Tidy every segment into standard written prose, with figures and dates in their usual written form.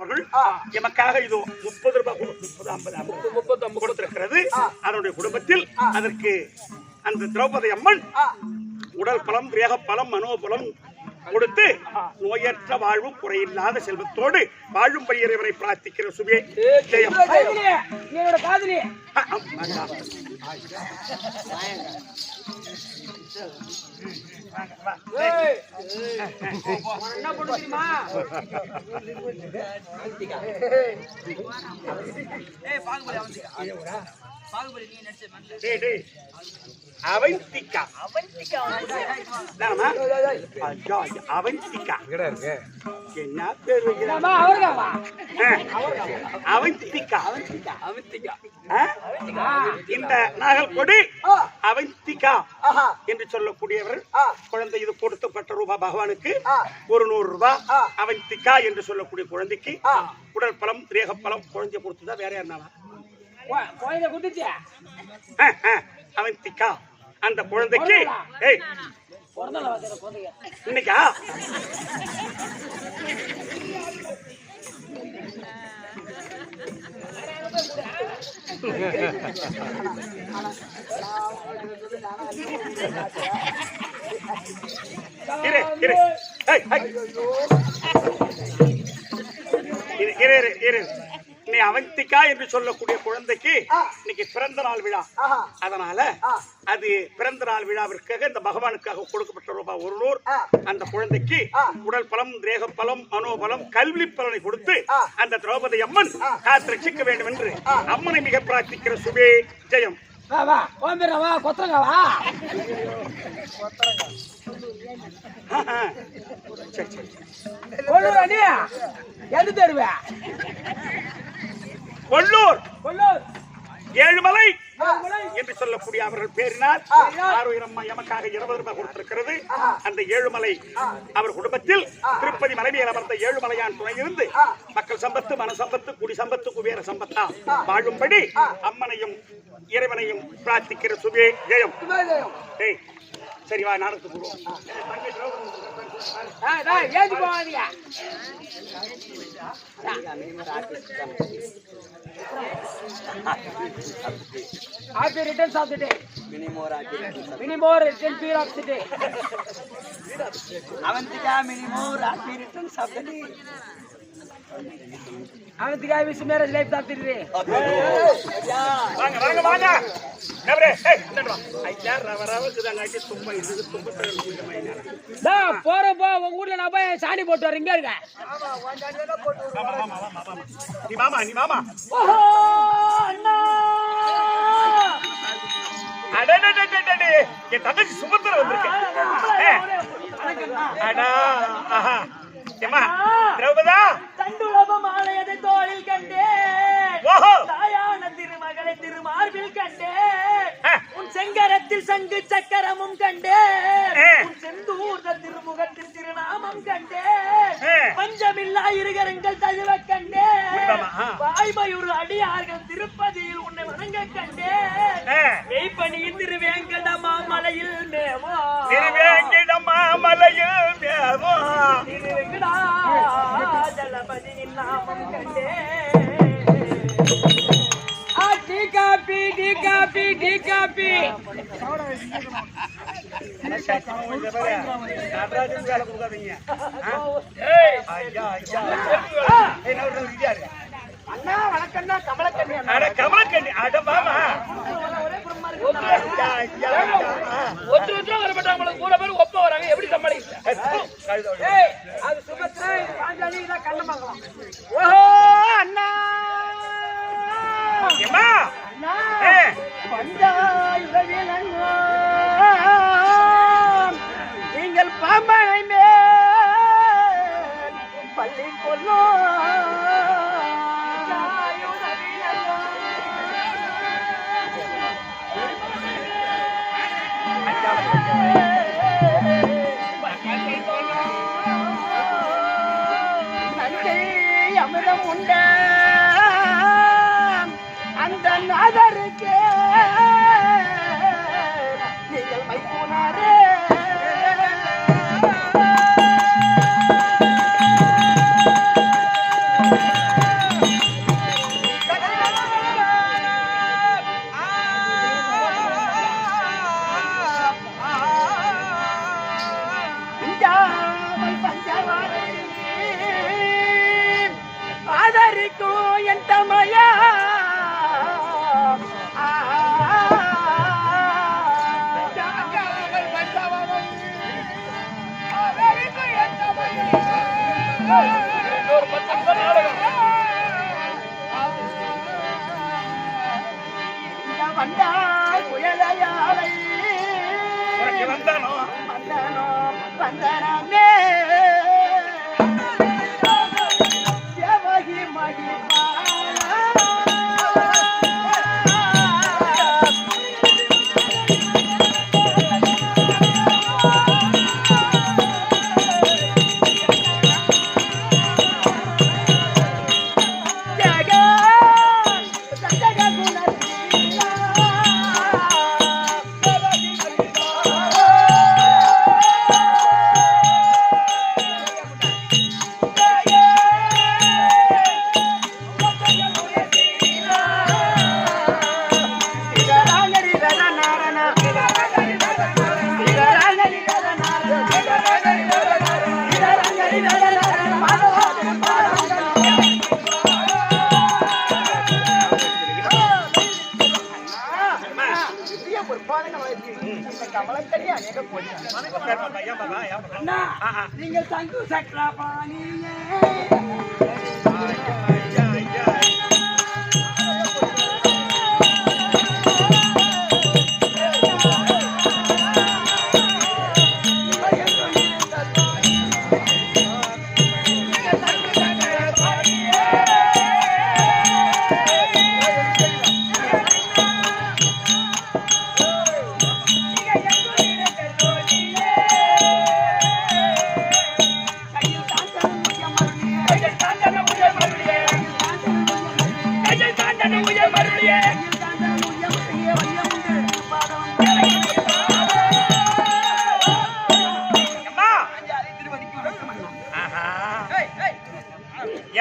அவர்கள் எமக்காக இதோ 30 ரூபாய் 30 கொடுத்திருக்கிறது. அதனுடைய குடும்பத்தில் அதற்கு அந்த திரௌபதி அம்மன் உடல் பலம், தேக பலம், மனோபலம் கொடுத்து நோயற்ற வாழ்வு, குறையில்லாத செல்வத்தோடு வாழும்படி இறைவனை பிரார்த்திக்கிற சுபே ஜெயம். என்ன பண்ண தெரியுமா? அவந்திகா என்ன பேர் வைக்கிறாங்க? அவந்திகா. இந்த நாகல்கொடி அவந்திகா என்று சொல்லக்கூடியவர் குழந்தை இது கொடுக்கப்பட்ட ரூபாய் பகவானுக்கு 100 ரூபாய். அவந்திகா என்று சொல்லக்கூடிய குழந்தைக்கு உடல் பலம், தேக பலம் குழந்தை கொடுத்துதான் வேற யாருனாவா குழந்தை குடுத்துச்சு அவந்திகா. அந்த குழந்தைக்கு இன்னைக்கா நீ அவந்திகா என்று சொல்லக்கூடிய குழந்தைக்கு இன்னைக்கு பிறந்த நாள் விழா. அதனால அது பிறந்த நாள் விழாவிற்காக இந்த பகவானுக்காக கொடுக்கப்பட்ட ரூபாய் 100 அந்த குழந்தைக்கு உடல் பலம், தேக பலம், மனோபலம், கல்வி பலனை கொடுத்து அந்த திரௌபதி அம்மன் காத்து ரட்சிக்க வேண்டும் என்று அம்மனை மிக பிரார்த்திக்கிற சுபே ஜெயம். கொல்லூர் ஏழுமலை என்று சொல்லக்கூடிய அவர்கள் பேரினால் ஆரோக்கியம்மா எமக்காக 20 ரூபாய் கொடுத்திருக்கிறது. அந்த ஏழுமலை அவர் குடும்பத்தில் திருப்பதி மலைமையில் அமர்ந்த ஏழுமலையான் துணை இருந்து மக்கள் சம்பத்து, மன சம்பத்து, குடி சம்பத்து, குபேர சம்பத்தா வாழும்படி அம்மனையும் இறைவனையும் பிரார்த்திக்கிற சுபே ஜெயம். சரி வா நாடகத்துக்கு போடுவோம். Happy returns of the day. Many more return period of the day. Avantika, many more happy returns of the day. Avantika, wish marriage life of the day. வாங்க நபரே என்னடா ஐயா ரவரவக்குதாங்க சும்மா இது சும்மா டா போறப்போ உங்க ஊர்ல நான் போய் சாணி போட்டு வரேன். இங்க இருக்க நீ மாமா ஓஹோ அண்ணா அடடடடடடே என் தங்கச்சி சுமந்திர வந்திருக்கு. அடா ஆஹா ஏமா திரௌபதா தண்டுலப மாலையதை தோளில் கண்டேன். ஓஹோ தாயான திருமகளை திருமார்பில் கண்டேன். உன் செங்கரத்தில் சங்கு சக்கரமும் கண்டேன். உன் செந்தூர்த திருமுகத்தில் திருநாமம் கண்டேன். பஞ்சமில்லா இருகரங்கள் தழுவ கண்டேன். வாய்மையுறு அடியார்கள் திருப்பதியில் உன்னை வணங்க கண்டேன். மெய்ப்பணியின் திருவேங்கடமா மலையில் மேவா திருவேங்கடமா மலையில் மேவா ஜலபதியின் நாமம் கண்டேன். காப்பி நடராஜன் வேலை கொடுக்காதீங்க. அண்ணா வணக்கம்னா கமலக்கண்ணி. கமலக்கண்ணி அட மாமா ஒருத்தர் வரப்பட்டவங்களுக்கு கூட பேர் ஒப்ப வராங்க. எப்படி சமாளிக்க? அது சுபத்ரா, இது பாஞ்சாலி, இதான் கண்ணமங்கலம். ஓஹோ அண்ணா நீங்கள் பாம்பனை மேல் பள்ளி கொள்ளும் அமிர்தம் உண்ட அந்த நாதருக்கு நீங்கள் மைப்போனாரே. பறிக்கும் என் தமையா வந்தால் புயலையாலை வந்தானோ வந்தனோ வந்தனே தேவகி மகிமா நீங்கள் தங்கு சக்கரா பாணியே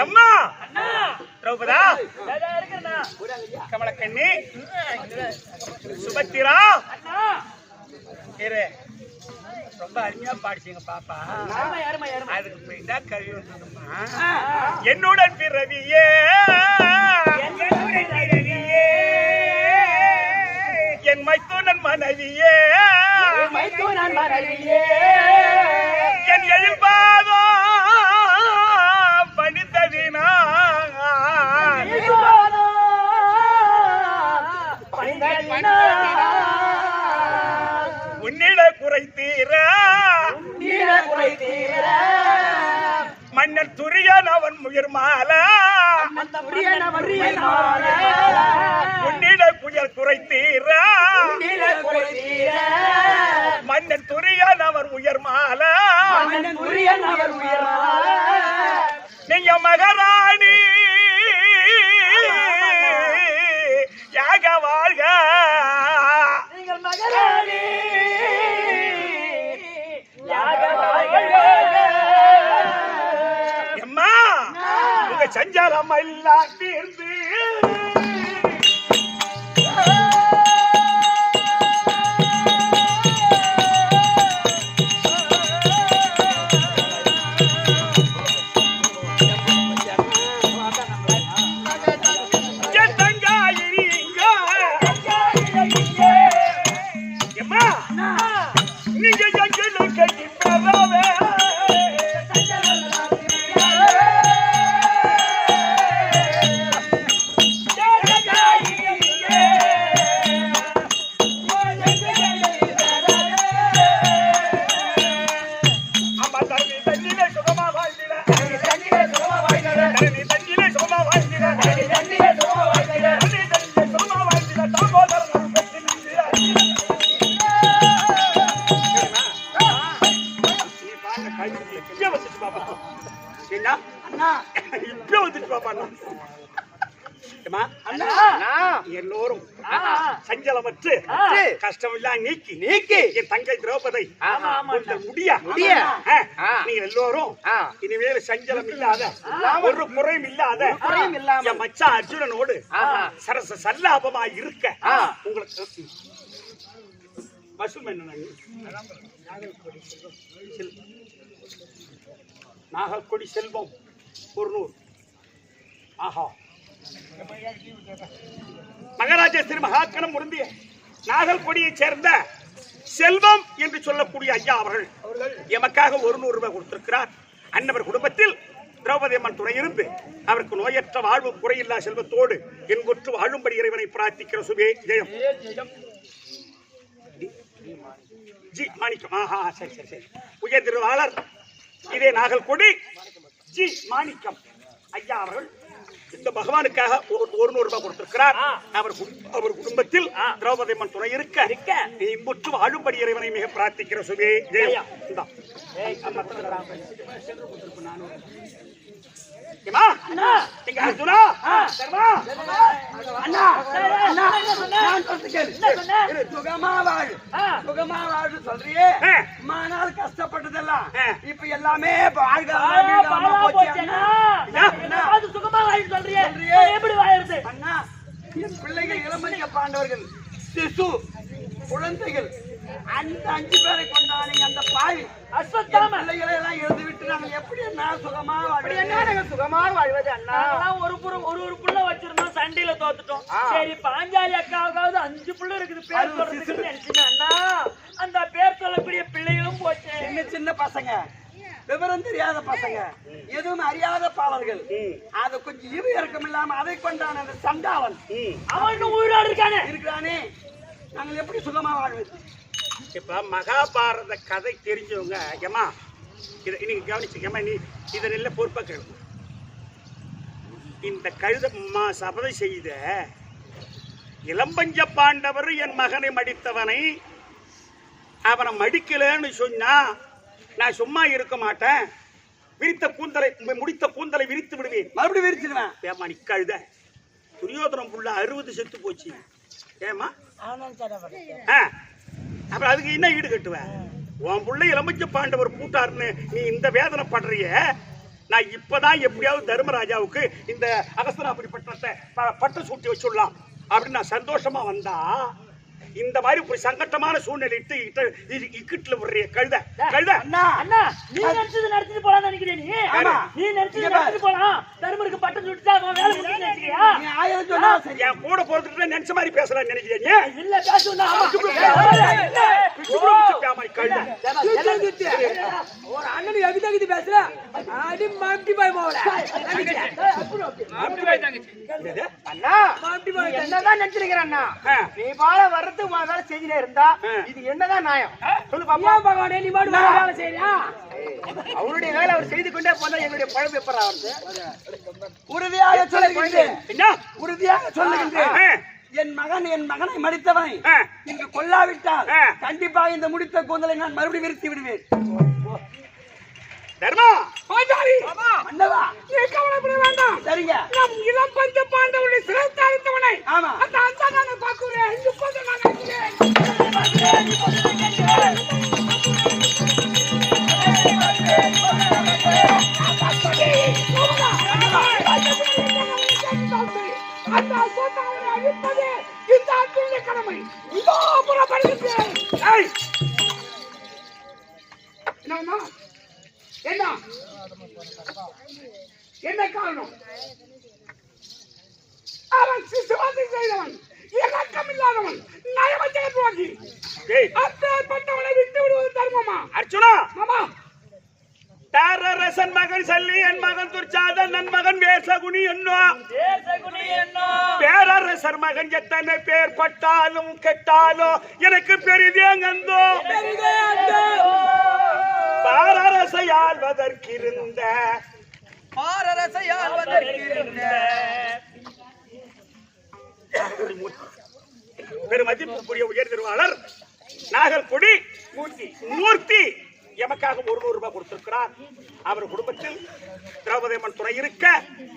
எம்மா திரௌபதா கமலக்கண்ணி சுபத்திரா ரொம்ப அருமையா பாடிச்சீங்க பாப்பா. அதுக்கு போய்தான் கல்வி வந்ததுமா. என்னுடன் பிறவியே என் மைத்துனன் மனைவியே என் எதிர்பாதம் பணித்ததினா உன்னிட குறைத்தீர மன்னன் துரியன் அவன் முயர் மாலை உன்னிட புயல் குறைத்தீர மன்னன் துரியன் அவர் உயர் மாலை நீங்க மகாராணி யாக வாழ்க எம்மா உங்க சஞ்சாரம் எல்லாம் தீர்ந்து எல்லோரும் சஞ்சலமற்று கஷ்டமில்லா நீக்கி நீக்கி என் தங்கை திரௌபதி முடியா நீங்க எல்லோரும் இனிமேல் சஞ்சலம் இல்லாத ஒரு குறையும் இல்லாத என் மச்சா அர்ஜுனனோடு சரச சல்லாபமா இருக்க உங்களுக்கு பசும் என்ன நாகல்கொடி செல்வம் 100 ஆஹா மகாராஜேஸ்வரி மகாக்கணம் முருந்திய நாகல்கொடியைச் சேர்ந்த செல்வம் என்று சொல்லக்கூடிய ஐயா அவர்கள் எமக்காக 100 ரூபாய் கொடுத்திருக்கிறார். அன்னவர் குடும்பத்தில் திரௌபதி அம்மன் துணை இருந்து அவருக்கு நோயற்ற வாழ்வு குறையில்லா செல்வத்தோடு என்கொற்று வாழும்படி இறைவனை பிரார்த்திக்கிற சுபே ஜெயம். ஜி மாணிக்கம். ஆஹா சரி சரி சரி. உயர் திருவாளர் இதே நாகல்கொடி ஜி மாணிக்கம் ஐயா அவர்கள் இந்த பகவானுக்காக 100 ரூபாய் கொடுத்திருக்கிறார். அவர் குடும்பத்தில் திரௌபதி அம்மன் துணை இருக்க இன்புற்று வாழும்படி இறைவனை மிக பிரார்த்திக்கிற சுபே ஜெயம். கஷ்டப்பட்டதெல்லாம் இப்ப எல்லாமே பிள்ளைகள் இளமதிக்க பாண்டவர்கள் சிசு குழந்தைகள் அந்த 5 பேரை கொண்டாடுங்க. அந்த பாவி பிள்ளைகளை எல்லாம் எழுதி விட்டு நாங்க எப்படி சுகமா வாழ்வது அண்ணா? ஒரு புள்ள வச்சிருந்தோம், சண்டையில தோத்துட்டோம். சரி பாஞ்சாலி அக்காவுக்காவது 5 புள்ள இருக்குது பேர் சொல்றதுக்கு நினைச்சுங்க அண்ணா. அந்த பேர் சொல்லக்கூடிய பிள்ளைகளும் போச்சு. சின்ன சின்ன பசங்க, விவரம் தெரியாத பசங்க, எதுவும் அறியாத பாலர்கள். அது கொஞ்சம் ஈவு இறக்கம் இல்லாம அதை கொண்டான அந்த சண்டாளன் அவனுக்கு உயிரோடு இருக்கிறானே. நாங்கள் எப்படி சுகமா வாழ்வது? இப்ப மகாபாரத கதை தெரிஞ்சவங்க ஏமா இதை நீங்க கவனிச்சுக்கமா, நீ இதை நல்ல பொறுப்பா கேள்வி. இந்த கழுதம்மா சபதை செய்த இளம்பஞ்ச பாண்டவர் என் மகனை மடித்தவனை அவனை மடிக்கலன்னு சொன்னா நான் சும்மா இருக்க மாட்டேன். முடித்த கூந்தலை விரித்து விடுவேன். மறுபடியும் விரிச்சிடுவேன். ஏமா நீ கழுத துரியோதனம் புள்ள 60 செத்து போச்சு. ஏமா அப்புறம் அதுக்கு என்ன ஈடு கட்டுவேன்? உன் பிள்ளை இளம்பஞ்ச பாண்டவர் பூட்டாருன்னு நீ இந்த வேதனை படுறிய. நான் இப்பதான் எப்படியாவது தர்மராஜாவுக்கு இந்த அகஸ்தனாபுரி பட்டம் சூட்டி வச்சுடலாம் அப்படின்னு நான் சந்தோஷமா வந்தா இந்த மாதிரி ஒரு சங்கட்டமான சூழ்நிலை இக்கட்டுல விடுறிய கழுத அண்ணா. நீ நினைச்சது நடத்திட்டு போலாம் நினைக்கிறேன். நீ நினைச்சது நடத்திட்டு போலாம். தர்மருக்கு பட்டம் சுட்டுட்டா அவன் வேலை முடியும்னு நினைக்கிறியா? என் கூட போறதுக்கு நினைச்ச மாதிரி பேசலாம்னு நினைக்கிறீங்க? இல்ல பேசுனா ஒரு அண்ணன் எகுதகுதி பேசுற அடி மாட்டி பாய் போல அண்ணா. என்னதான் நினைச்சிருக்கிறேன் அண்ணா, நீ பால வர்றது வேலை செஞ்சுட்டே இருந்தா இது என்னதான் நியாயம் சொல்லு பாப்பா. பகவானே நீ மாடு வேலை செய்யறியா? அவருடைய வேலை அவர் செய்து கொண்டே போனா எங்களுடைய பழம் எப்பறா வருது? உறுதியாக சொல்லுகின்றேன். என் மகனை மடித்தவனை இங்கு கொல்லாவிட்டால் கண்டிப்பாக இந்த முடித்த கூந்தலை நான் மறுபடியும் விரித்து விடுவேன். தர்மா பாஞ்சாலி அண்ணவா, நீ கவலைப்பட வேண்டாம். சரிங்க. நம் இளம் பஞ்ச பாண்டவனை சிறைத்தாழ்த்தவனை ஆமா அந்த அந்தான பாக்குறேன். இப்போது நான் கடமை இதோ புறப்படுகிறேன். என்ன காரணம்? அவன் சிசுவாசி செய்தவன், இறக்கம் இல்லாதவன், நயவஞ்சக துரோகி. அப்பேற்பட்டவனை விட்டு விடுவது தர்மமா? அர்ஜுனா மாமா, தாரரசன் மகன் சல்லி, என் மகன் துர்ச்சாதன், நன் மகன் வேசகுனி என்னோ. பேரரசர் மகன் எத்தனை பேர் பட்டாலும் கெட்டாலும் எனக்கு பெரிதேங்கந்தோ. பாரரசையாள்வதற்கிருந்த பெருமதிப்புக்குரிய உயர் திருவாளர் நாகல்கொடி மூர்த்தி எமக்காக 100 ரூபாய் கொடுத்திருக்கிறார். அவர் குடும்பத்தில் திரௌபதி அம்மன் துணை இருக்க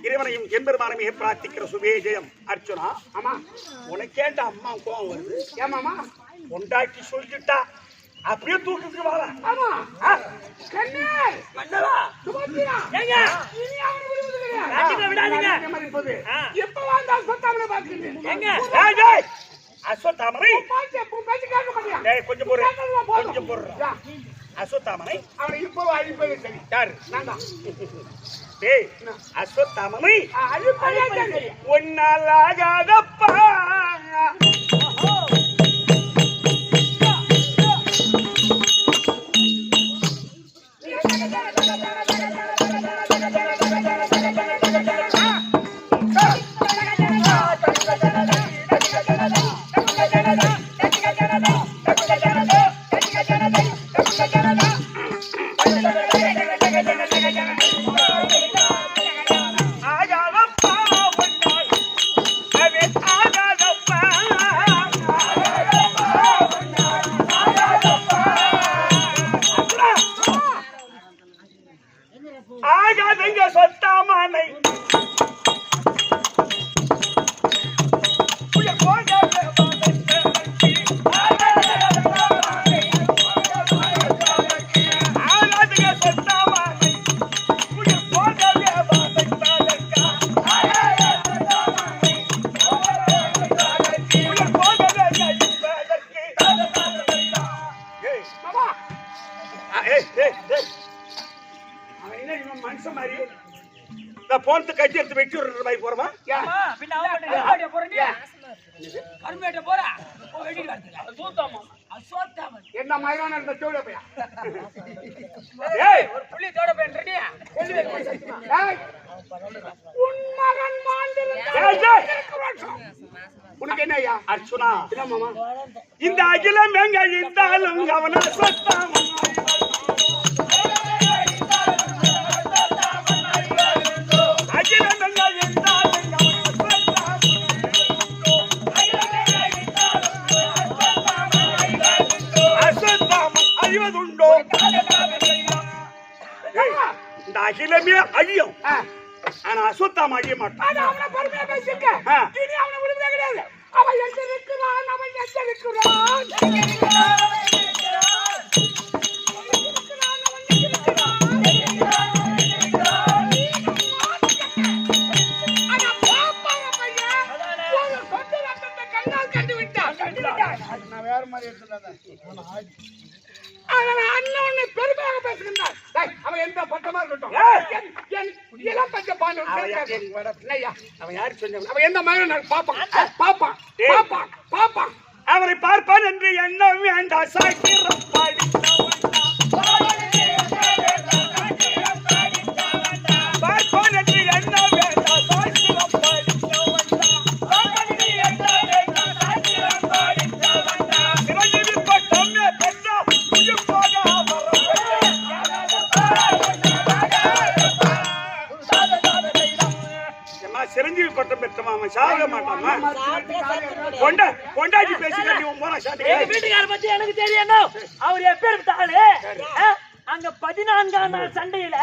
இறைவனையும் எம்பெருமானமே பிரார்த்திக்கிற சுபே ஜெயம். அர்ச்சுனா, ஆமா உனக்கேண்ட அம்மா கோவம் வருது? ஏமாமா கொண்டாட்டி சொல்லிட்டா அப்படியே தூக்கிட்டு வாழ. ஆமா கண்ணே மண்டலா சுமத்தியா ஏங்க இனி அவன விடுவது கிடையாது. ராஜில விடாதீங்க. மரிப்பது எப்ப வந்தா சொத்தாமல பாக்குறீங்க. ஏங்க டேய் டேய் அஸ்வத்தாமரை பாத்து பேசி கேட்க மாட்டியா? டேய் கொஞ்சம் பொறு. அஸ்வத்தாமரை அவனை இப்போ அழிப்பது சரி. யாரு? நான் தான். டேய் அஸ்வத்தாமனை அழிப்பதே ஒன்னால் ஆகாதப்பா. ஆகாதுங்க சொத்தாமனை மனுஷன் மாதிரி போனது கட்டி எடுத்து வெட்டி விடுற மாதிரி போறமா? என்ன மயிலான இருந்த தோட பையா உனக்கு என்ன அர்ச்சுனா இந்த அகிலம் எங்க இருந்தாலும் அவன சொத்தாம அழிவதுண்டோ? இந்த அகிலமே அழியும், ஆனா அஸ்வத்தாம அழிய மாட்டான். கிடையாது. அவன் எங்க இருக்கிறான், அவன் எங்க இருக்கிறான். வேற மாதிரி அண்ணன் பெருமையாக பேசுகின்றார். அவன் எந்த பட்டமா இருக்கட்டும், அவன் யாரு சொன்ன அவன் எந்த மகன் பாப்பான் பாப்பான் பாப்பான் பாப்பான் அவரை பார்ப்பான் என்று எண்ணம் வேண்டாம். சாக்கிரம் பார்ப்பான் என்று எண்ணம் வேண்டாம். சிரஞ்சீவி பட்டம் பெற்றமா அவன் சாக மாட்டாமா? கொண்டாடி பேசி வீட்டுக்கார பத்தி எனக்கு தெரியணும். அவர் எப்பேற்பட்டாலு அங்க 14ஆம் நாள் சண்டையில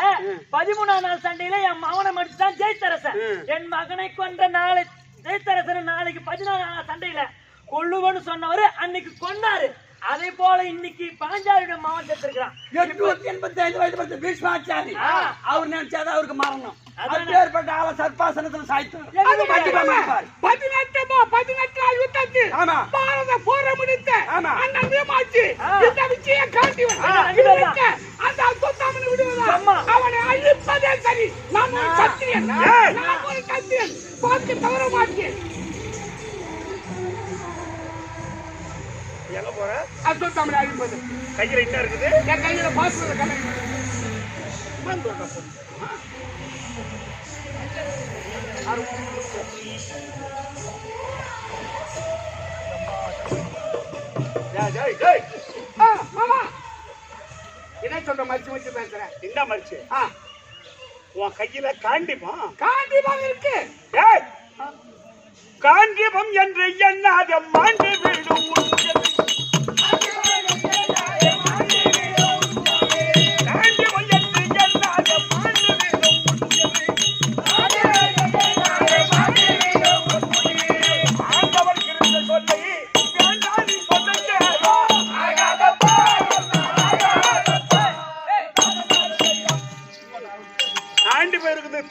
13ஆம் நாள் சண்டையில என் மகனை மட்டும்தான் ஜெயித்தரசன். என் மகனை கொன்ற நாளை ஜெயித்தரசன் நாளைக்கு 14ஆம் நாள் சண்டையில கொள்ளுவன்னு சொன்னவரு அன்னைக்கு கொண்டாரு. அதே போல இன்னைக்கு பாஞ்சாலியோட மகன் செத்துருக்கான். 85 வயது பீஷ்மாச்சாரி அவர் நினைச்சாதான் அவருக்கு மரணம். அப்பேற்பட்ட ஆள சர்பாசனத்துல சாய்த்து 18 யுத்தத்தில் பாரத போர முடித்த அண்ணன் வீமாச்சி இந்த விஜய காட்டி அந்த அஸ்வத்தாமனை விடுவதா? அவனை அழிப்பதே சரி. நான் ஒரு சத்திரியன், நான் ஒரு சத்திரியன், பார்த்து தவற மாட்டேன். எங்க போற? அஸ்வத்தாமனை அழிப்பது கையில என்ன இருக்குது? என் கையில பாஸ்போர்ட் கலை என்ன சொல்ற? மறுச்சு மறுச்சு பேசுறேன். என்ன மறுச்சு? உன் கையில காண்டிபம் காண்டிபம் இருக்கு. காண்டிபம் என்று எண்ணாத மாண்டு விடும்.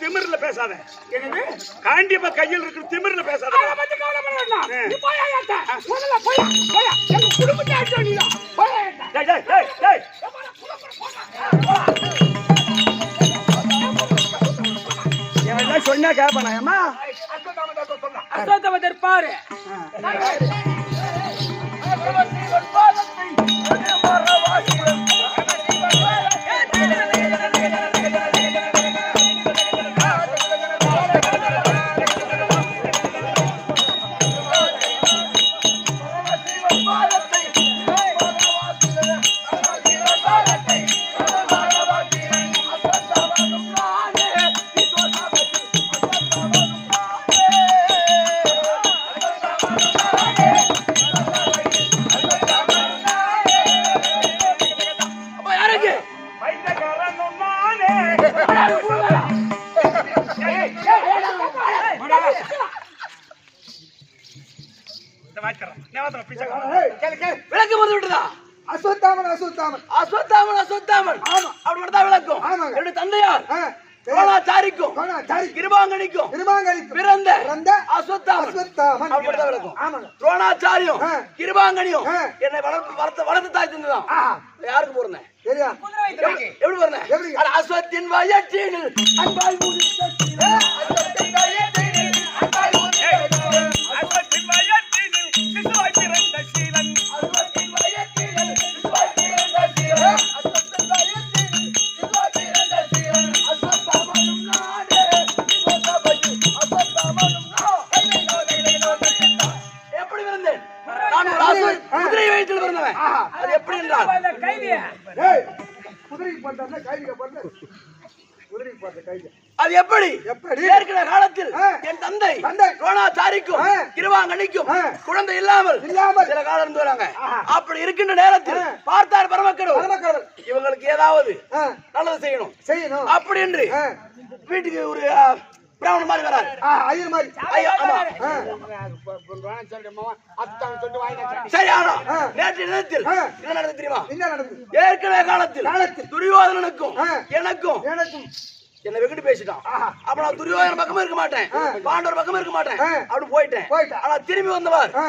திமிர்ல பேசாத. காண்டிப கையில் இருக்கு, திமிர்ல பேசாத. சொன்னா கேட்பானாயம்மா அசோத்தம பாரு விளக்கு வந்து விட்டுதா அஸ்வத்தாமன் அஸ்வத்தாமன் அஸ்வத்தாமன் அஸ்வத்தாமன் ஆமா அப்படி மட்டும் விளக்கும் ஆமாங்க. என்னுடைய தந்தையார் சரி. துரோணாச்சாரிக்கும் சரி. கிருபாங்கனிக்கும் திருமாங்கலிக்கு பிறந்த அஸ்வத்தாமன் அஸ்வத்தாமன் அப்படி மட்டும் விளக்கும் ஆமாங்க துரோணாச்சாரியும் கிருபாங்கனியும் ஆ. என்னை வளர்த்து தாய் தந்துதான் ஆஹா யாருக்கு போறேன் சரியா எப்படி போறேன் எப்படி? அஸ்வத்தின் வயற்றினில் அன்பாய் முடித்த சில அஸ்வத்தின் வயற்றினில் அன்பாய் முடித்த அஸ்வத்தின் வயற்றினில் சிசுவாய் பிறந்த சீலன் அஸ்வத்தின் வயற்றினில் சிசுவாய் பிறந்த சீலன் அஸ்வத்தின் வயற்றினில் சிசுவாய் பிறந்த சீலன் அஸ்வத்தாமனும் நாடே சிவசபையில் அஸ்வத்தாமனும் எப்படி பிறந்தேன் நான் ஒரு குதிரை வயிற்றில் பிறந்தவன் அது எப்படி என்றால் ஏய் குதிரைக்கு போட்டா கைதிக போட்டு குதிரைக்கு போட்ட கைதி அது எப்படி எப்படி? ஏற்கனவே காலத்தில் ஆ. என் தந்தை தந்தை. துரோணாச்சாரிக்கும் ஆ. கிருபாங்கனிக்கும் ஆ. குழந்தை இல்லாமல் சில காலம் இருந்து வராங்க ஆஹா. அப்படி இருக்கின்ற நேரத்தில் ஆ. பார்த்தார் பரமக்கடவுள் பரமக்கடவுள் இவங்களுக்கு ஏதாவது ஆ நல்லது செய்யணும் செய்யணும் அப்படி என்று ஆ வீட்டுக்கு ஒரு பிராமணன் மாதிரி வராரு ஐயர் மாதிரி ஐயா, ஆமா. சரி ஆனா ஆ. நேற்று தினத்தில் ஆ. என்ன நடந்தது தெரியுமா என்ன நடந்தது ஏற்கனவே காலத்தில் துரியோதனனுக்கும் ஆ. எனக்கும் எனக்கும் என்ன வெகுட்டு பேசிட்டான் ஆஹா. அப்ப நான் துரியோதன பக்கமா இருக்க மாட்டேன் ஆ. பாண்டவர் பக்கமா இருக்க மாட்டேன் ஆ. அப்படி போயிட்டேன் போயிட்டேன். ஆனா திரும்பி வந்தவார் ஆ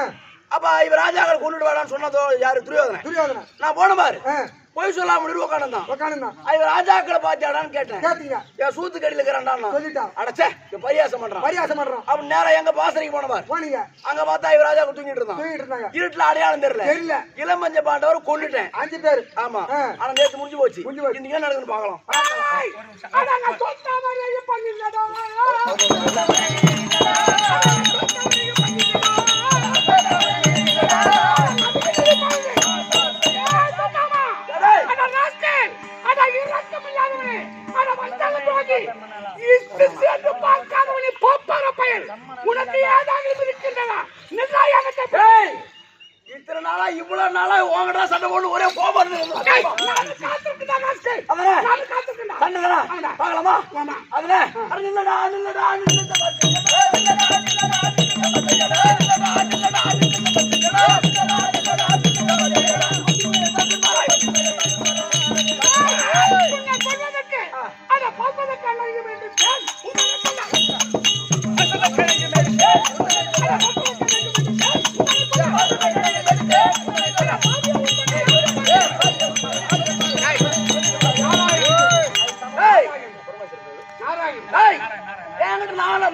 அப்ப இவர் ராஜாக்கள் கொண்டுட்டு வாடான்னு சொன்னதோ யாரு துரியோதனன் துரியோதனன் நான் போன பாரு ஆ போய் சொல்லாம உட்காந்துதான் உக்காந்துதான் இவர் ராஜாக்களை பாத்தியாடான்னு கேட்டேன் கேட்டீங்க என் சூத்து கடியில இருக்கிறான்டா சொல்லிட்டான் அடச்சே இவன் பரியாசம் பண்றான் பரியாசம் பண்றான் அவன் நேரம் எங்க பாசறைக்கு போன பாரு போனீங்க அங்க பார்த்தா இவர் ராஜாக்கள் தூங்கிட்டு இருந்தான் தூங்கிட்டு இருந்தாங்க இருட்டுல அடையாளம் தெரியல தெரியல. இளமஞ்ச பாண்டவர் கொண்டுட்டேன் 5 பேர் ஆமா ஆ. ஆனா நேத்து முடிஞ்சு போச்சு முடிஞ்சு போச்சு. இன்னைக்கு என்ன நடக்குதுன்னு பார்க்கலாம் இத்தனை நாளா இவ்வளவு நாளா உங்கடா சண்டை போட்டு ஒரே கோபம் பாக்கலாமா அதுல இல்லடா இல்லடா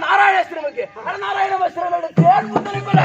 நாராயணஸ்திரமுக்கு நாராயணஸ்திரம் தேர் புத்தனைக்குள்ள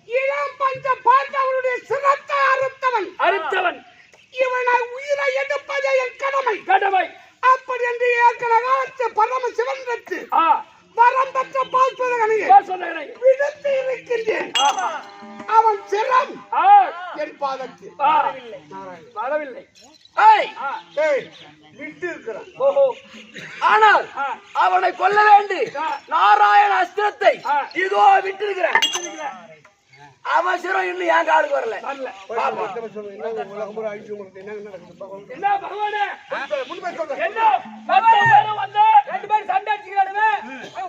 இளம் பஞ்ச பாண்டவருடைய சிரத்தை அறுத்தவன் இவனை உயிரை எடுப்பதே என் கடமை அப்படி என்று ஏற்கனவே பரம சிவனுக்கு வரம் பெற்ற பால்பதகனை விடுத்து இருக்கின்றேன் அவன் சிரம் என் பாதத்தில் வரவில்லை விட்டு இருக்கிறான். ஓஹோ. ஆனால் அவனை கொல்ல வேண்டி நாராயண அஸ்திரத்தை இதோ விட்டு இருக்கிறேன். அவசரம் இன்னும் என் காலுக்கு வரல. என்ன பகவானே என்ன வந்து 2 பேரும் சண்டை அடிச்சுக்கிறானுங்க.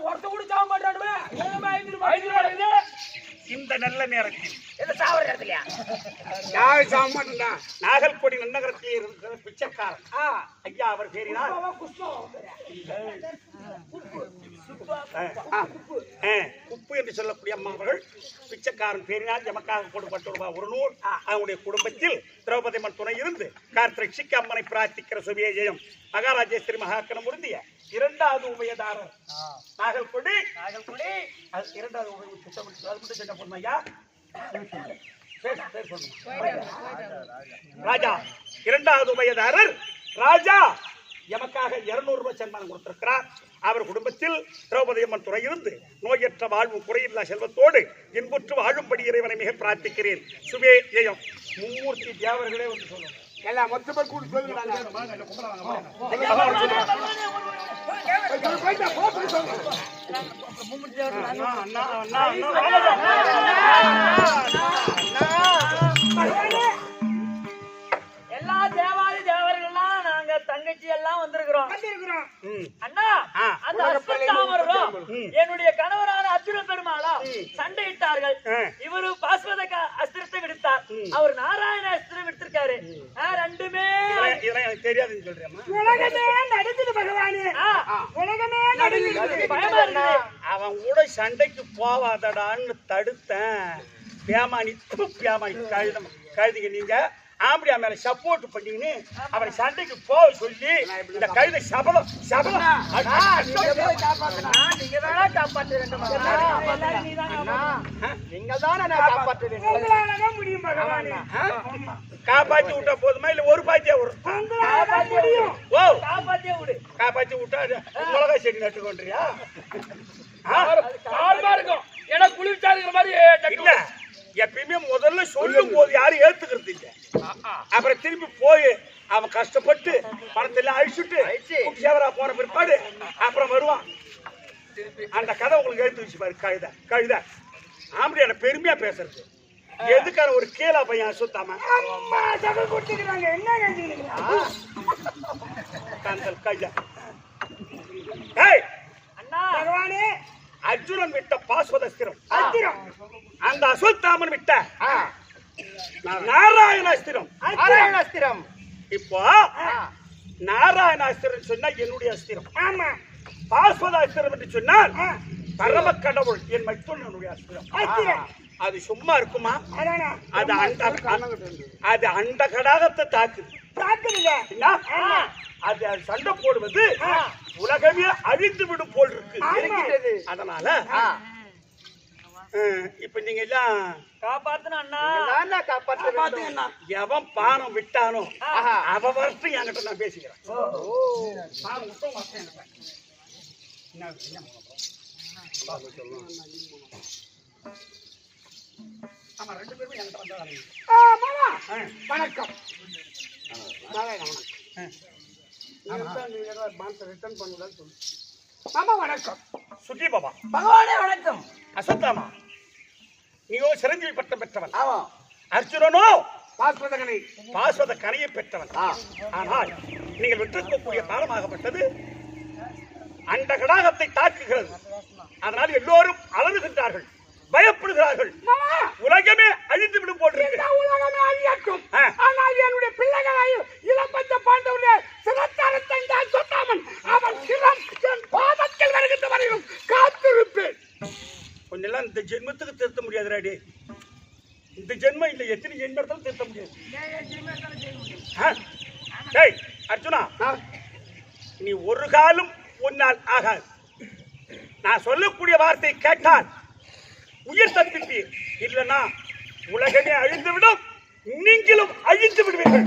ஒருத்த கூட சாக மாட்டானுங்க. இந்த நல்ல நேரத்தில் என்ன சாவற இடத்துலயா? யாரும் சாக மாட்டேன்டா. நாகல்கோடி நன்னகரத்தில் இருக்கிற பிச்சைக்காரன் ஐயா அவர் பேரினால் குப்பு என்று சொல்லக்கூடிய அம்மா அவர்கள் பிச்சைக்காரன் பேரினால் எமக்காக கொடுப்பட்ட ரூபாய் 100 அவங்களுடைய குடும்பத்தில் திரௌபதி அம்மன் துணை இருந்து கார்த்திக் அம்மனை பிரார்த்திக்கிற சுவிஜயம் மகாராஜேஸ்வரி மகாக்கணம் உறுதிய 2வது உபயதாரர் நாகல்கொடி அது 2வது உபய மட்டும் சொன்ன பொண்ணையா ராஜா 2வது உபயதாரர் ராஜா எமக்காக 200 ரூபாய் சன்மானம் கொடுத்திருக்கிறார். அவர் குடும்பத்தில் திரௌபதி அம்மன் துணை இருந்து நோயற்ற வாழ்வும் குறையில்லா செல்வத்தோடு இன்புற்று வாழும்படி இறைவனை மிக பிரார்த்திக்கிறேன். சுபே ஜெயம். மும்மூர்த்தி தேவர்களே வந்து சொல்லுங்க. எல்லாம் மொத்த பேர் கூட்டி சொல்லுங்க. எல்லா தேவாதி தேவர்கள்லாம் நாங்க தங்கச்சி எல்லாம் வந்திருக்கிறோம். அண்ணா அந்த அஸ்வத்தாமரும் என்னுடைய கணவரான அர்ஜுன பெருமாளா சண்டையிட்டார்கள். இவரு பாஸ்வத அஸ்திரத்தை விடுத்தார், அவர் நாராயண அஸ்திரம் எடுத்திருக்காரு. ரெண்டுமே தெரியாதுன்னு சொல்றேன். உலகமே நடுங்குது பகவானே, உலகமே நடுங்குது. பயமா இருக்கு. அவன் கூட சண்டைக்கு போவாதடான்னு தடுத்தேன். பேமானி கழுதிங்க நீங்க ஆம்படியா மேல சப்போர்ட் பண்ணின்னு அவரை சண்டைக்கு போக சொல்லி இந்த கழுதை சபலம் காப்பாத்தி விட்டா போதுமா இல்ல ஒரு பாத்தியா வரும்? காப்பாத்தி விட்டா மிளகா செடி நட்டு கொண்டியா? ஏன்னா குளிர்ச்சாருங்கிற மாதிரி இல்ல, எப்பயுமே முதல்ல சொல்லும் போது யாரும் ஏத்துக்கிறது இல்ல. அப்புறம் திரும்பி போய் அவன் கஷ்டப்பட்டு பணத்தெல்லாம் அழிச்சுட்டு சேவரா போன பிற்பாடு அப்புறம் வருவான். அந்த கதை உங்களுக்கு எடுத்து வச்சு பாரு. கழுத ஆம்படியான பெருமையா பேசுறது எதுக்கான ஒரு கேலா பையன் சுத்தாம பகவானே அர்ஜுனன் விட்ட பாஸ்வதஸ்திரம், அந்த அஸ்வத்தாமன் விட்ட நாராயணாஸ்திரம். இப்போ நாராயணாஸ்திரம் சொன்னா என்னுடைய அஸ்திரம், பாஸ்வதாஸ்திரம் என்று சொன்னால் பரம கடவுள் என் மைத்துனனுடைய அஸ்திரம். அது சும்மா இருக்குமா? அது அந்த கடாகத்தை தாக்குது. அது சண்டை போடுவது உலகமே அழிந்து விடும் போல் இருக்கு. அதனால இப்ப நீங்க எல்லாம் எவன் பானம் விட்டானோ அவ வருஷம் என்கிட்ட நான் பேசிக்கிறேன். ஆமா, 2 பேருமே என்கிட்ட வந்தாங்க. வணக்கம். வணக்கம் சுட்டி பாபா. பகவானே வணக்கம். அஸ்வத்தாமா, நீயோ சிரஞ்சீவி பட்டம் பெற்றவன். ஆமா. அர்ஜுனனோ பாஸ்வத கனையை பெற்றவன். ஆனால் நீங்கள் விட்டிருக்கக்கூடிய காலமாகப்பட்டது அந்த கடாகத்தை தாக்குகிறது. அதனால் எல்லோரும் அலறுகின்றார்கள், பயப்படுகிறார்கள். உலகமே அழிந்து விடும் போட்டிருக்கு. உலகமே அழியட்டும், ஆனால் என்னுடைய பிள்ளைகளையும் இளம்பந்த பாண்டவருடைய சிரத்தாரத்தை நான் சொல்லாமல் அவன் சிரம் என் பாதத்தில் வருகின்ற வரையிலும் காத்திருப்பேன். கொஞ்செல்லாம் இந்த ஜென்மத்துக்கு திருத்த முடியாது. இந்த ஜென்மம் இல்லை, எத்தனை ஜென்மத்தாலும் திருத்த முடியாது. அர்ஜுனா, நீ ஒரு காலம் உன்னால் ஆகாது. நான் சொல்லக்கூடிய வார்த்தை கேட்டால் உயிர் தப்பிப்பீர், இல்லைன்னா உலகமே அழிந்துவிடும், நீங்களும் அழிந்து விடுவீர்கள்.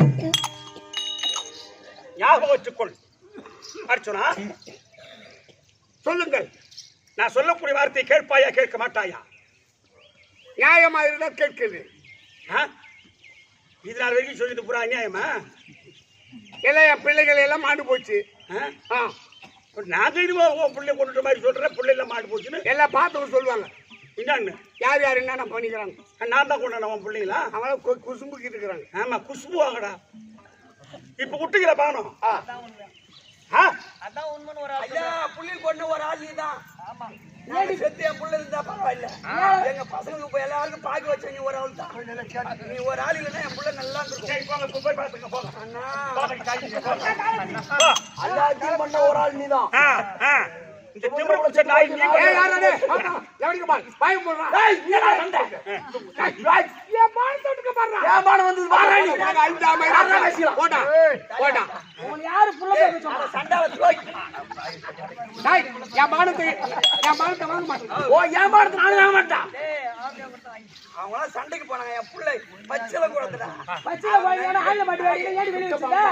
ஞாபகம் வச்சுக்கொள். அர்ஜுனா, சொல்லுங்கள், நான் சொல்லக்கூடிய வார்த்தை கேட்பாயா கேட்க மாட்டாயா? நியாயமா இருந்தால் கேட்குது. இது நாள் வரைக்கும் சொல்லிட்டு போறா நியாயமா? எல்லாம் என் பிள்ளைகள் எல்லாம் மாண்டு போச்சு. நாங்க இதுவா உன் பிள்ளை கொண்டுட்ட மாதிரி சொல்றேன், பிள்ளை எல்லாம் மாடு போச்சுன்னு எல்லாம் பார்த்தவங்க சொல்லுவாங்க. என்னன்னு யார் யார் என்னென்ன பண்ணிக்கிறாங்க. நான் தான் கொண்டாட உன் பிள்ளைங்களா? அவங்கள குசும்புக்கிட்டு இருக்கிறாங்க. ஆமா குசுபு வாங்கடா. இப்ப விட்டுக்கிற பானம் அதான் உண்மைன்னு ஒரு ஐயா புள்ளி கொண்டு ஒரு ஆள் நீதான். செத்து என் புள்ள இருந்தா பரவாயில்ல. எங்க பசங்களுக்கு இப்ப எல்லாருக்கும் பாக்கி வச்ச நீ ஒரு ஆள் தான். நீ ஒரு ஆள் இல்லைன்னா என் புள்ள நல்லா இருக்கும். போய் பாத்துங்க போங்க. எல்லாத்தையும் பண்ண ஒரு ஆள் நீதான். இந்த திமிரு பிடிச்ச நாய் நீ எவனுக்கு பாய் போடுறான். என் பானை வந்தது போட்டா போட்டா யாரு புள்ள சண்டால என் மானத்தை வாங்க மாட்டேன். ஓ என் பானத்தை நானும் வாங்க மாட்டான். அவங்க சண்டைக்கு போனாங்க. என் பிள்ளை பச்சளை கொடுத்துட்டா. பச்சளை போய் ஆள மாட்டி ஏடி வெளிய வச்சுடா.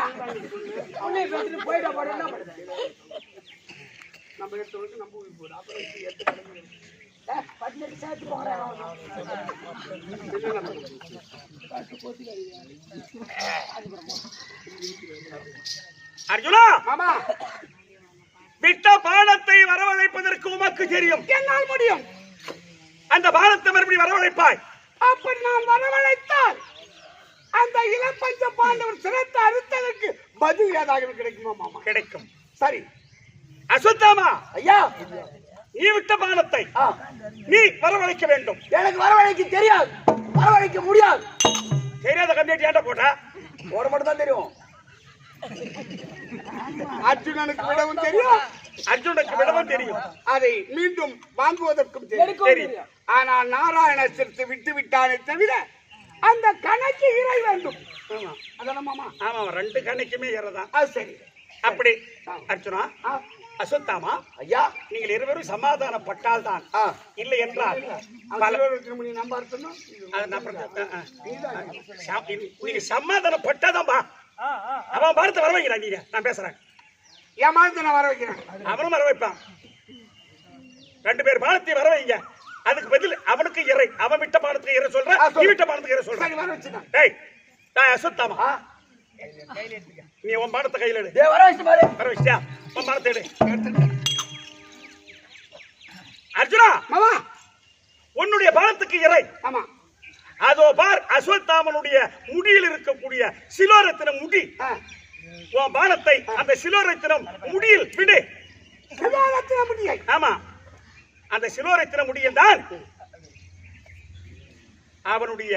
அவனே பேசிட்டு போய்டா போறா. என்ன பண்ணுது? நம்ம எடுத்துட்டு நம்ம ஊருக்கு போறோம். அப்புறம் எடுத்து பட்னெட் சேர்த்து போறேன். அர்ஜுனா மாமா விட்ட பானத்தை வரவழைப்பதற்கு உமக்கு தெரியும். என்னால் முடியும். அந்த பானத்தை மறுபடியும் வரவழைப்பாய். அப்படி நான் வரவழைத்தால் அந்த இளம்பஞ்ச பாண்டவர் சிரத்தை அறுத்ததற்கு பதில் ஏதாவது கிடைக்குமா மாமா? கிடைக்கும். சரி அஸ்வத்தாமா ஐயா, நீ விட்ட பானத்தை நீ வரவழைக்க வேண்டும். எனக்கு வரவழைக்க தெரியாது, வரவழைக்க முடியாது. தெரியாத கம்மியாட்டி ஏன்டா போட்டா? ஒரு மட்டும் தான் தெரியும். அர்ஜுனனுக்கு விடவும் தெரியும், அர்ஜுனுக்கு விடவும் தெரியும், அதை மீண்டும் வாங்குவதற்கும் தெரியும். ஆனால் நாராயணத்திற்கு விட்டு விட்டானே தவிர அந்த கணக்கு இறை வேண்டும். அதான மாமா? ஆமா, ரெண்டு கணக்குமே இறதான். அது சரி. அப்படி அர்ஜுனா அஸ்வத்தாமா ஐயா, நீங்கள் இருவரும் சமாதானப்பட்டால் தான், இல்லை என்றால் நீங்க சமாதானப்பட்டாதான்பா அவன் பாரத்தை வர வைக்கிறான். நீங்க நான் பேசுறேன், என் மாதத்தை நான் வர வைக்கிறேன், அவனும் வர வைப்பான். ரெண்டு பேர் பானத்தை வர வைங்க. அதுக்கு பதில் அவனுக்கு இறை, அவன் விட்ட பானத்துக்கு இறை சொல்ற, நீ விட்ட பானத்துக்கு இறை சொல்ற. டேய் அஸ்வத்தாமா, நீ உன் பானத்தை கையில் எடு. வர வச்சியா? உன் பானத்தை எடு. அர்ஜுனா மாமா, உன்னுடைய பானத்துக்கு இறை. ஆமா, அதோ பார், அஸ்வத்தாமனுடைய முடியில் இருக்கக்கூடிய சிலோரத்தினம் முடி. உன் பானத்தை அந்த சிலோரத்தினம் முடியில் விடு. முடியை? ஆமா, அந்த சிலோரத்தின முடியில் தான் அவனுடைய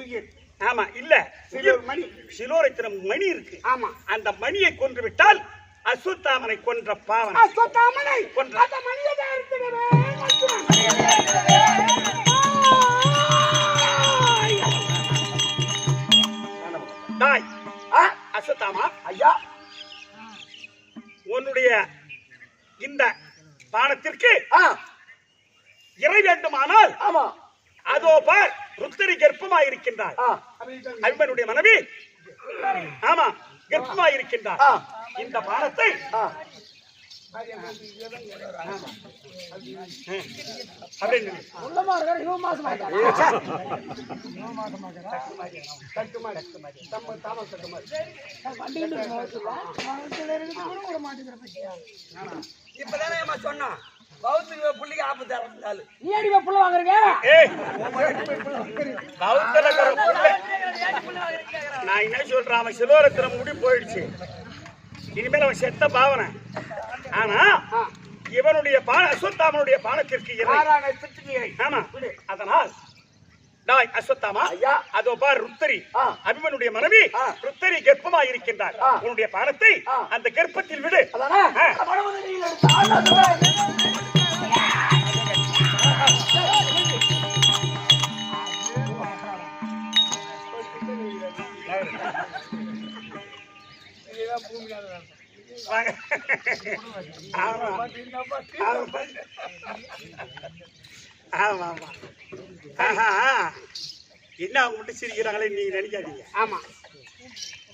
உயிர். ஆமா, இல்ல மணி, சிலோரத்தினம் மணி இருக்கு. ஆமா, அந்த மணியை கொன்று விட்டால் அஸ்வத்தாமனை கொன்ற பாவன். அஸ்வத்தாமனை கொன்ற அந்த மணியை தாய் அஸ்வத்தாமா, ஐயா, உன்னுடைய இந்த பானத்திற்கு இறை வேண்டுமானால், ஆமா, அதோ பார், ருத்திரி கர்ப்பமாய் இருக்கின்றார். அபிமனுடைய மனைவி, ஆமா, கர்ப்பமாய் இருக்கின்றார். இந்த பானத்தை இப்பதானே சொன்னா பௌத்திக புள்ளிக்கு ஆபத்து இருந்தாலும் நீ அடிவ புள்ள வாங்குறீங்க. நான் என்ன சொல்றேன், அவன் சிலோரத்தினம் முடி போயிடுச்சு, இனிமேல் அவன் செத்த பாவனை. ஆனா இவனுடைய அஸ்வத்தாமனுடைய பானத்திற்கு இறை. ஆமா, அதனால் டாய் அஸ்வத்தாமா, அதோ பார், ருத்தரி அபிமனுடைய மனைவி ருத்தரி கர்ப்பமாய் இருக்கின்றார். உன்னுடைய பானத்தை அந்த கர்ப்பத்தில் விடு. என்ன அவங்க மட்டும் சிரிக்கிறாங்களே நீங்க நினைக்காதீங்க. ஆமா,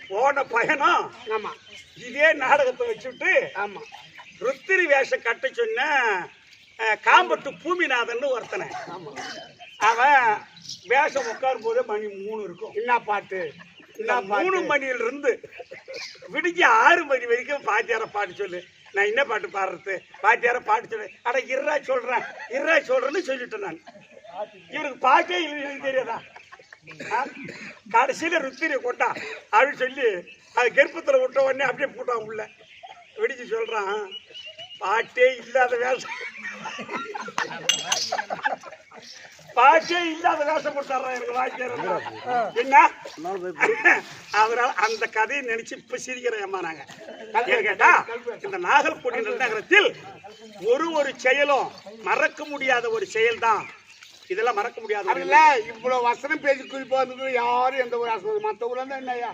போன பயணம் ஆமா, இதே நாடகத்தை வச்சுட்டு, ஆமா, ருத்திரி வேஷம் கட்ட சொன்ன காம்பட்டு பூமிநாதன் ஒருத்தனை, அவன் வேஷம் உட்காரும் போதே மணி 3 இருக்கும். என்ன பாட்டு? 3 மணியிலிருந்து விடிஞ்ச 6 மணி வரைக்கும் பாட்டியார பாட்டு சொல்லு. நான் என்ன பாட்டு பாடுறது? பாட்டியார பாட்டு சொல்லு. அட இருறா சொல்றேன்னு சொல்லிட்டேன் நான். இவருக்கு பாட்டே இல்லைன்னு தெரியாதா? கடைசியில ருத்திரி கொண்டா அப்படின்னு சொல்லி அது கர்ப்பத்துல விட்ட உடனே அப்படியே போட்டான் உள்ள. விடிச்சு சொல்றான், பாட்டே இல்லாத வேஷம் போட்டாடுறான் எனக்கு வாய்க்கார. என்ன அதனால அந்த கதையை நினைச்சு இப்ப சிரிக்கிறேம்மா நாங்க. கேட்டா இந்த நாகர்கோடி நகரத்தில் ஒரு செயலும் மறக்க முடியாத ஒரு செயல் தான். இதெல்லாம் மறக்க முடியாது. இவ்வளவு வசனம் பேசி குறிப்பா வந்து யாரும் எந்த ஒரு ஆசனம் மற்ற ஊர்ல இருந்தா என்னையா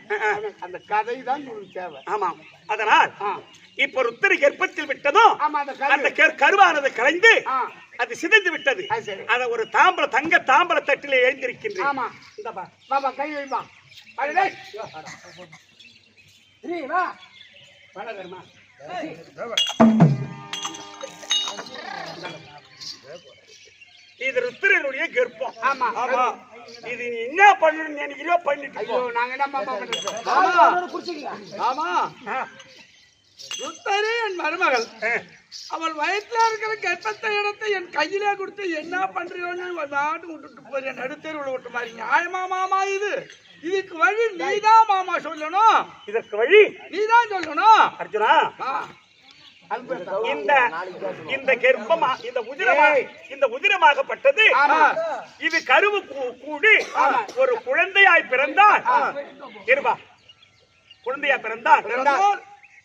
அந்த கதை தான் உங்களுக்கு தேவை. ஆமா, அதனால் இப்ப ருத்திரி கர்ப்பத்தில் விட்டதும் அந்த கருவானது கலைந்து அது சிதைந்து விட்டது. அத ஒரு தங்க தாம்பர தட்டிலே எழுந்திருக்கின்றேன். ஆமா, இந்தப்பா பாபா கை வைப்பா. இது ருத்திரனுடைய கர்ப்பம். ஆமா ஆமா, இது நீ என்ன பண்ணணும்னு நினைக்கிறோ பண்ணிட்டு. நாங்க என்ன பாப்பா பண்றோம்? ஆமா, ருத்தரி என் மருமகள். அவள் வயிற்றுல இருக்கிற கர்ப்பத்தை இடத்தை என் கையிலே கொடுத்து என்ன பண்றியோன்னு நாட்டு விட்டுட்டு போய் நடுத்தேர்வுல விட்டு மாதிரி நியாயமா மாமா? இதுக்கு வழி நீதான் மாமா சொல்லணும். இதற்கு வழி நீதான் சொல்லணும் அர்ஜுனா. இந்த கர்ப்பமா இந்த உதிரமாகப்பட்டது இது கருவு கூடி ஒரு குழந்தையாய் பிறந்தால்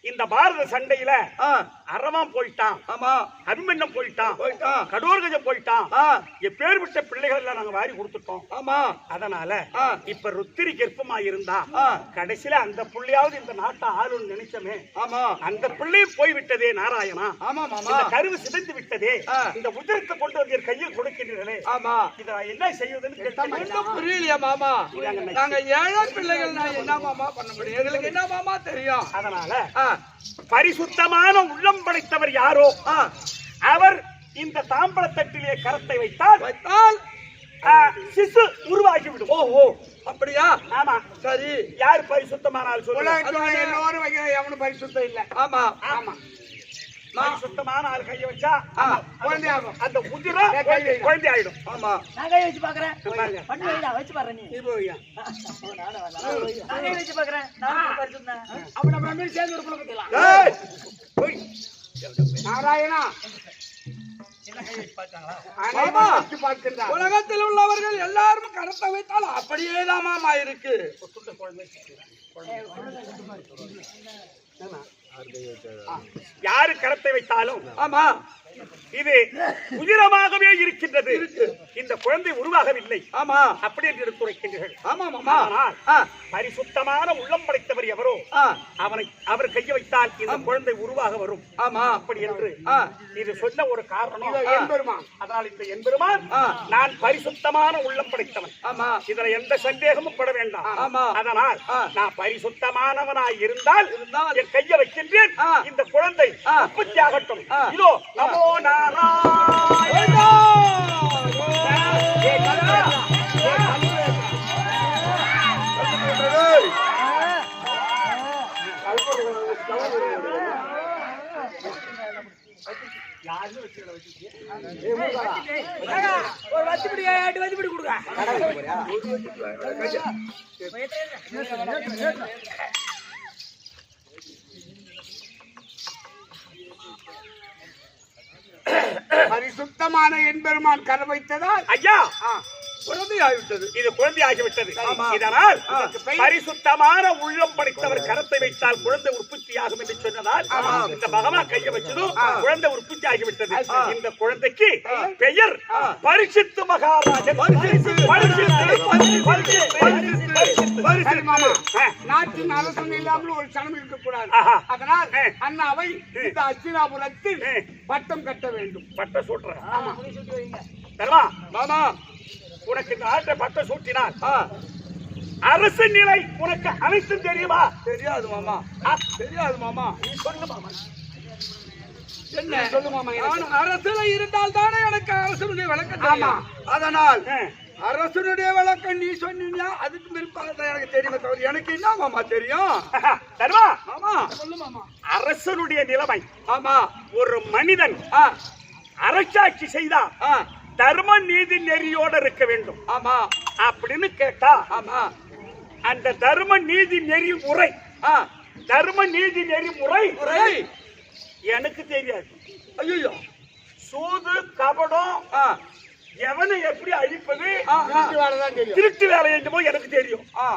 இந்த பாரத சண்டையில அரவான் போயிட்டான், அபிமன்யம் போயிட்டான், கடோர்கஜம் போயிட்டான். எப்பேற்பட்ட பிள்ளைகள் எல்லாம் நாங்க வாரி கொடுத்துட்டோம். ஆமா, அதனால இப்ப ருத்திரி கர்ப்பமா இருந்தா கடைசியில அந்த பிள்ளையாவது இந்த நாட்டை ஆளுன்னு நினைச்சமே. ஆமா, அந்த பிள்ளையும் போய்விட்டதே நாராயணா. ஆமா மாமா, இந்த கருவு சிதைந்து விட்டதே. இந்த உதிரத்தை கொண்டு வந்து கையில் கொடுக்கிறீர்களே. ஆமா, இத என்ன செய்வதுன்னு புரியலையா மாமா? நாங்க ஏழை பிள்ளைகள் நான் என்ன மாமா பண்ண முடியும்? எங்களுக்கு என்ன மாமா தெரியும்? அதனால பரிசுத்தமான உள்ளம் படைத்தவர் யாரோ அவர் இந்த தாம்பரத்தட்டிலே கரத்தை வைத்தால் சிசு உருவாகிவிடும். ஓஹோ, அப்படியா? ஆமா, சரி. யார் பரிசுத்தமான எல்லாரும் வைக்கிற எவனும் பரிசுத்தம் இல்ல. ஆமா ஆமா, பரிசுத்தமான ஆள் கையை வச்சா குழந்தை ஆகும். அந்த உதிரம் குழந்தை ஆயிடும். ஆமா, நான் கை வச்சு பாக்குறேன். பண்ணி வைடா, வச்சு பாரு. நீ நான் கை வச்சு பாக்குறேன். நான் பரிசுத்தம். அப்ப நம்ம ரெண்டு சேர்ந்து ஒரு புள்ள பத்திலாம். நாராயணா, உலகத்தில் உள்ளவர்கள் எல்லாரும் கரத்தை வைத்தால் அப்படியேதான் மாமா இருக்கு. யாரு கரத்தை வைத்தாலும் ஆமா, இது உதிரமாகவே இருக்கின்றது. இந்த குழந்தை உருவாகவில்லை. ஆமா, அப்படி என்று எடுத்துரைக்கின்றீர்கள். ஆமா மாமா, பரிசுத்தமான உள்ளம் படைத்தவர் எவரோ அவர் கையை வைத்தால் இந்த குழந்தை உருவாக வரும். ஆமா, அப்படி என்று இது சொன்ன ஒரு காரணம். அதனால் இந்த என்பெருமான் நான் பரிசுத்தமான உள்ளம் படைத்தவன். ஆமா, இதுல எந்த சந்தேகமும் பட வேண்டாம். ஆமா, அதனால் நான் பரிசுத்தமானவனாய் இருந்தால் என் கையை வைக்கின்றேன். இந்த குழந்தை உற்பத்தி ஆகட்டும். இதோ நமோ நாராயணா. ஒரு வச்சுப்படி 8 வச்சுப்படி கொடுங்க. பரிசுத்தமான என்பெருமான் கரை வைத்ததால் ஐயா குழந்தை ஆகிவிட்டது. இது குழந்தை ஆகிவிட்டது. இதனால் பரிசுத்தமான உள்ளம் படைத்தவர் கரத்தை வைத்தால் குழந்தை உற்பத்தியாகும் என்று சொன்னதால் இந்த பகவான் கையை வச்சதும் குழந்தை உற்பத்தி ஆகிவிட்டது. இந்த குழந்தைக்கு பெயர் பரிசுத்த மகாராஜன். நாட்டின் அரசன் இல்லாமல் ஒரு சனம் இருக்கக்கூடாது. அதனால் அண்ணாவை இந்த அச்சிராபுரத்தில் பட்டம் கட்ட வேண்டும். பட்டம் சூட்டுறேன். மாமா, உனக்கு இந்த ஆட்டை பட்டம் சூட்டினார் அரசு நிலை உனக்கு அனைத்தும் தெரியுமா? தெரியாது மாமா, தெரியாது மாமா. நீ சொல்லு மாமா. என்ன சொல்லு மாமா? அரசுல இருந்தால் தானே எனக்கு அரசனுடைய விளக்கம் தெரியும். அதனால் அரசனுடைய வழக்கம் நீ சொன்னீங்கன்னா அதுக்கு பிற்பாடு எனக்கு தெரியுமே தவிர எனக்கு என்ன மாமா தெரியும். தர்மா மாமா சொல்லு மாமா. அரசனுடைய நிலைமை ஆமா ஒரு மனிதன் ஆ அரசாட்சி செய்தா ஆ தர்ம நீதி நெறியோட இருக்க வேண்டும் ஆமா அப்படின்னு கேட்டா ஆமா அந்த தர்ம நீதி நெறிமுறை ஆ தர்ம நீதி நெறிமுறை ஒரே எனக்கு தெரியாது. ஐயோ சூது கபடம் ஆ எவனை எப்படி அழிப்பது ஆ ஆ திருட்டு வேலை என்னமோ எனக்கு தெரியும். ஆ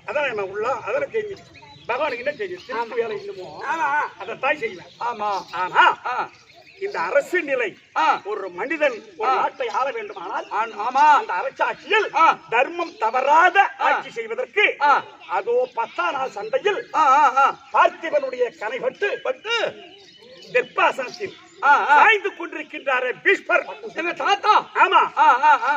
அதான் என்ன உள்ள அதெல்லாம் தெரியும். பகவானுக்கு என்ன தெரியும்? திருட்டு வேலை என்னமோ ஆமா அதைத்தான் செய்வேன். ஆமா ஆனா ஆ இந்த அரசு நிலை ஆ ஒரு மனிதன் ஒரு நாட்டை ஆள வேண்டுமானால் ஆமா அந்த அரசாட்சியில் ஆ. தர்மம் தவறாத ஆட்சி செய்வதற்கு ஆ. அதோ 10ஆம் நாள் சண்டையில் ஆ ஆ ஆ பார்த்திபனுடைய கனைபட்டு பட்டு தெற்பாசனத்தில் ஆ ஆ சாய்ந்து கொண்டிருக்கின்றாரே பீஷ்மர் எங்க தாத்தா ஆமா ஆ ஆ ஆ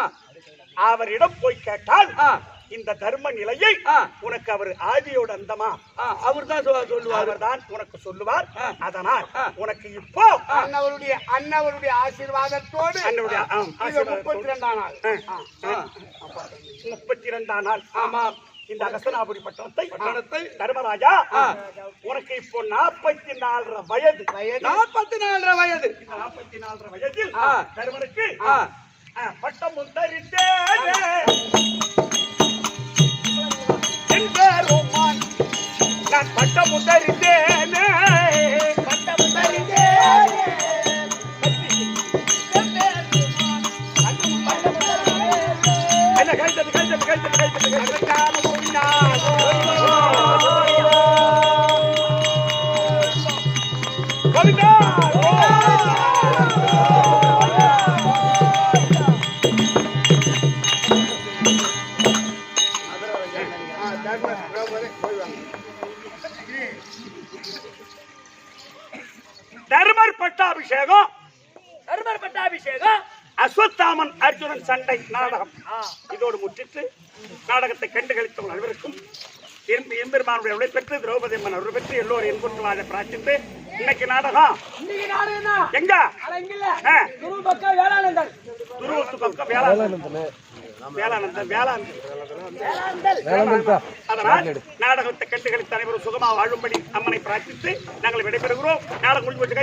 அவரிடம் போய் கேட்டால் ஆ இந்த தர்ம நிலையை ஆ. உனக்கு அவர் ஆதியோட அந்தமா அவர் தான் சொல்லுவார். அவர்தான் உனக்கு சொல்லுவார். ஆ. அதனால் ஆ. உனக்கு இப்போ அண்ணவருடைய ஆசீர்வாதத்தோடு அண்ணனுடைய இது 32ஆம் நாள். 32ஆம் நாள் ஆமா இந்த அகஸ்தனாபுரி பட்டணத்தை பட்டணத்தை தர்மராஜா ஆ. உனக்கு இப்போ 44 வயது 44 வயது இந்த 44 வயதில் ஆ. தருமனுக்கு ஆ. பட்டம் முத்தரித்தேனே என் பெருமான் நான் பட்டம் முத்தரித்தேனே பட்டம் முத்தரித்தேனே என்ன கைத்தது அதற்கான போயினார் கோவிந்தா தர்மர் பட்டாபிஷேகம் தர்மர் பட்டாபிஷேகம் அஸ்வத்தாமன் அர்ஜுனன் சண்டை நாடகம் இதோடு முற்றிட்டு நாடகத்தை கண்டு கழித்தவர்கள் அனைவருக்கும் எம்பெருமானுடைய உடை பெற்று திரௌபதி அம்மன் அருள் பெற்று எல்லோரும் என்பொருளாக பிரார்த்தித்து இன்னைக்கு நாடகம் இன்னைக்கு நாடகம் எங்க அட இங்கல ஆ. குரு பக்கம் வேளாளந்தல் துருவத்து பக்கம் வேளானந்தன் அதனால் நாடகத்தை கண்டு கழித்த அனைவரும் சுகமாக வாழும்படி அம்மனை பிரார்த்தித்து நாங்கள் விடைபெறுகிறோம். நாடகம் முடிஞ்சு